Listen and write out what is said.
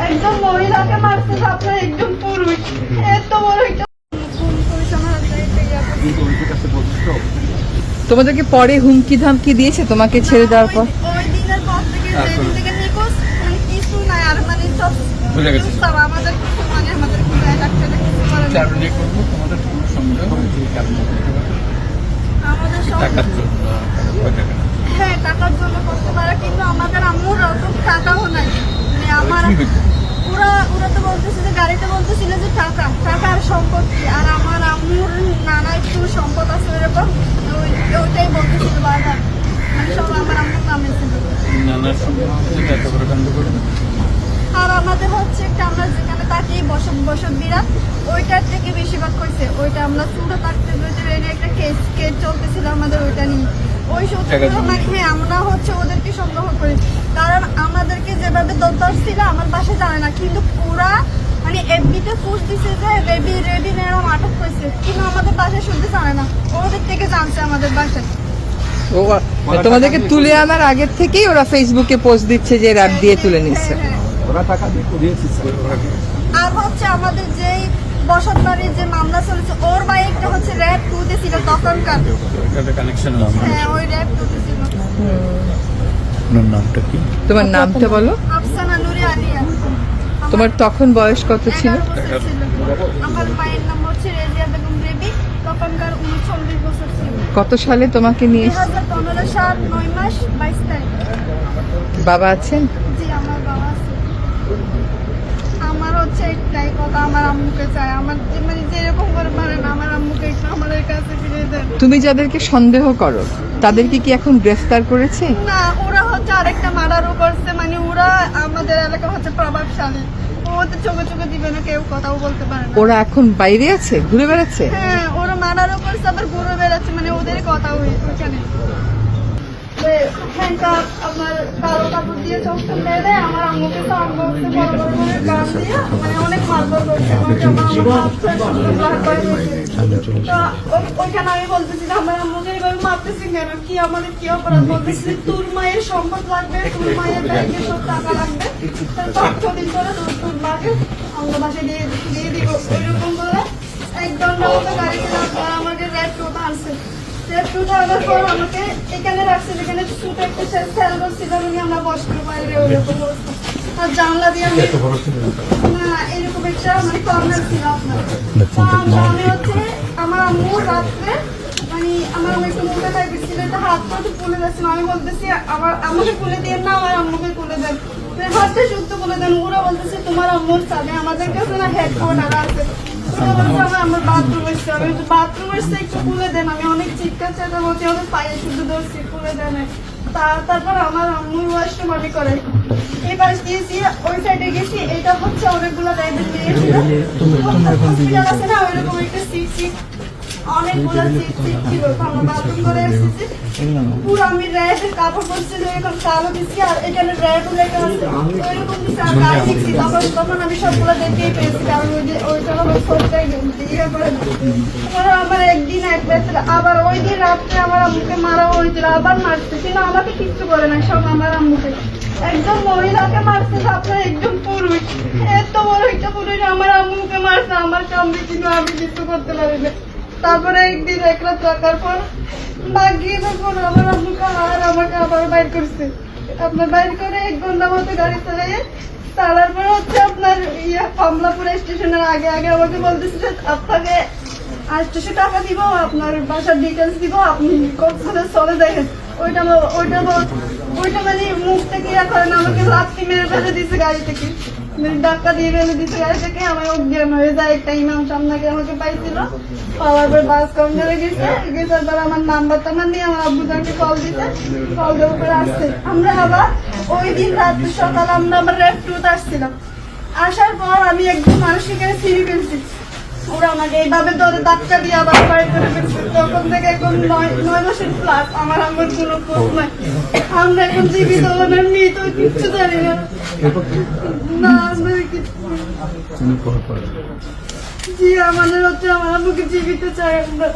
একজন মহিলাকে মারছে, আপনার একজন পুরুষ, এত বড় একটা তোমাদেরকে পরে হুমকি ধামকি দিয়েছে তোমাকে ছেড়ে দেওয়ার পর? ওই দিনের পর থেকে যেদিন থেকে নিখোঁজ মানে কিছু নাই আর মানে সব বুঝে গেছি। আমাদের কিছু মানে আমাদের খুঁজে ডাকতে কিছু করে না। কারণে করবো তোমাদের কোনো সন্দেহ এই কারণে আমাদের সব টাকার জন্য ওই টাকা না। হ্যাঁ টাকার জন্য করতে পারে, কিন্তু আমাদের আম্মুর অত টাকাও নাই। মানে আমার কি হয়েছে? ওরা তো বলতেছে যে গাড়িতে বলতেছিল যে টাকা আর সম্পত্তি, আর আমার আম্মুর নানা একটু সম্পদ আছে এরকম, ওইটাই বলতেছিল বারবার, মানে সব আমার আম্মুর নামে ছিল। নানার সন্দেহ হচ্ছে এত বড় কাণ্ড করবে। আর আমাদের হচ্ছে একটা আমরা যেখানে থাকি বসত বিরাট, ওইটার থেকে বেশিরভাগ হয়েছে ওইটা আমরা চুড়ো থাকতে একটা কেস চলতেছিল আমাদের ওইটা নিয়ে। ওই সূত্রে হ্যাঁ আমরা হচ্ছে ওদেরকে সন্দেহ করি, কারণ আমাদেরকে যেভাবে ধরছিল আমার বাসায় জানে না, কিন্তু ওরা মানে এমনিতে ফুস দিছে যে রেবি এরকম আটক করেছে, কিন্তু আমাদের বাসায় শুনতে জানে না, ওদের থেকে জানছে আমাদের বাসায়। ও তোমাদেরকে তুলে আনার আগের থেকেই ওরা ফেসবুকে পোস্ট দিচ্ছে যে র্যাব দিয়ে তুলে নিচ্ছে। ওরা টাকা দিয়ে করিয়েছে আর হচ্ছে আমাদের যেই বসত বাড়ির যে মামলা চলেছে ওর বাইকটা হচ্ছে র্যাব 2 তে ছিল তখনকার। কানেকশন। হ্যাঁ ওই র্যাব 2 তে ছিল। নামটা কি? তোমার নামটা বলো। আফসানা নুরি আলিয়া। তোমার তখন বয়স কত ছিল? 11 বছর ছিল। আমার মায়ের নাম হচ্ছে রেজিয়া বেগম রেবি, তখনকার 39 বছর ছিল। কত সালে তোমাকে নিয়ে এসেছে? 2015 সাল 9 মাস 22 তারিখ। বাবা আছেন? জি আমার বাবা আছে। আমার হচ্ছে একটাই কথা, আমার আম্মুকে চাই, আমার মানে যেরকম করে পারেন আমার আম্মুকে একটু আমাদের কাছে ফিরে দেন। তুমি যাদেরকে সন্দেহ করো তাদেরকে কি এখন গ্রেফতার করেছে? না ওরা হচ্ছে আরেকটা মার্ডারও করছে, মানে ওরা আমাদের এলাকা হচ্ছে প্রভাবশালী, ওদের চোখে চোখে দিবে না, কেউ কথাও বলতে পারে না। ওরা এখন বাইরে আছে, ঘুরে বেড়াচ্ছে? হ্যাঁ ওরা মার্ডারও করছে আবার ঘুরে বেড়াচ্ছে, মানে ওদের কথা ওইখানে হ্যান্ডকাপ আপনার কালো কাপড় দিয়ে চোখটা ফেলে আমার আম্মুকে সাউন্ড বক্সে বড় বড় করে গান দিয়ে মানে অনেক মারধর করছে। ওইখানে আমি বলতেছি যে আমার আম্মুকে এইভাবে মারতেছি কেন, কি আমাদের কি অপরাধ? বলতেছি তোর মায়ের সম্পদ লাগবে, তোর মায়ের ব্যাংকে সব টাকা লাগবে, 5-6 দিন করে তোর মাকে আমরা বাসায় দিয়ে দিব। ওইরকম করে এক ঘন্টা মতো গাড়িতে আমাকে রেড টোটা আনছে। আনার পর আমাকে এখানে রাখছে, যেখানে ছোট একটা সেল ছিল, আমরা বসতে বাইরে ওইরকম অবস্থা। আর জানলা দিয়ে আমি না এরকম একটা মানে কর্নার ছিল আপনার। আমি হচ্ছে আমার আম্মু রাত্রে মানে আমার আম্মু একটু মোটা টাইপের ছিল, একটা হাতটা একটু ফুলে যাচ্ছিল, আমি বলতেছি আমাকে খুলে দিয়ে না আমার আম্মুকে খুলে দেন, হাতটা শুদ্ধ খুলে দেন। ওরা বলতেছে তোমার আম্মুর চাবে, আমাদের কাছে না হেডফোন আর আছে। আমার বাথরুম এসছে, আমি বাথরুম এসছে একটু খুলে দেন, আমি অনেক চিৎকার চেঁচা বলছি, অনেক পায়ে শুধু ধরছি খুলে দেন। তারপর আমার আম্মু ওয়াশরুম আমি করে এবার গিয়েছি, ওই সাইডে গেছি, এটা হচ্ছে অনেকগুলো ব্যাগের দিয়েছিল হসপিটাল আছে না ওইরকম একটা সিট অনেকগুলো সিট ছিল, আমরা বাথরুম করে এসেছি পুরো আমি র্যাবের কাপড় পরছিল এখন কালো দিচ্ছি, আর এখানে র্যাব লেখা আছে ওইরকম দিচ্ছি, আর গায়ে দিচ্ছি। তখন আমি সবগুলো দেখতেই পেয়েছি, কারণ ওইটা হলো সবটাই ইয়ে করে ওরা আমার একদিন এক বেতন। আবার ওই দিন রাত্রে আমার আম্মুকে মারা হয়েছিল, আবার মারছে, কিন্তু আমাকে কিচ্ছু করে না, সব আমার আম্মুকে। একজন মহিলাকে মারছে, আপনার একজন পুরুষ, এত বড় একটা পুরুষ আমার আম্মুকে মারছে আমার সামনে, কিন্তু আমি কিছু করতে পারি না। তারপরে একদিন এক রাত থাকার পর বাগিয়ে তখন আমার আম্মুকে আর আমাকে আবার বাইর করছে, আপনার বাইর করে 1 ঘন্টা মতো গাড়ি চালিয়ে চালার পর হচ্ছে আপনার কমলাপুর স্টেশনের আগে আমাকে বলতেছে যে আপনাকে 800 টাকা দিব, আপনার বাসার ডিটেলস দিব, আপনি কক্সবাজার চলে দেখেন। ওইটা মানে মুখ থেকে ইয়া করেন, আমাকে লাথি মেরে ফেলে দিচ্ছে গাড়ি থেকে, ধাক্কা দিয়ে ফেলে দিচ্ছে গাড়ি থেকে, আমি অজ্ঞান হয়ে যায়। একটা ইমাম সামনে আমাকে পাইছিল, পাওয়ার পর বাস কাউন্টারে গেছে পর আমার নাম্বারটা নিয়ে আমার আব্বুদাকে কল দিতে, কল দেওয়ার পরে আসছে। আমরা আবার ওই দিন রাত্রে সকাল আমরা আবার রেড 2 আসছিলাম, আসার পর আমি একদম মানুষকে এখানে ছিঁড়ে ফেলছি, ওরা আমাকে এইভাবে ধরে ধাক্কা দিয়ে আবার বাড়ি করে ফেলছে। তখন থেকে এখন 9 মাসের প্লাস আমার আমার কোনো খোঁজ নাই, আমরা এখন জীবিত ওনার মৃত কিচ্ছু জানি না। না আমরা জি আমাদের হচ্ছে আমার আম্মুকে জীবিত চাই আমরা।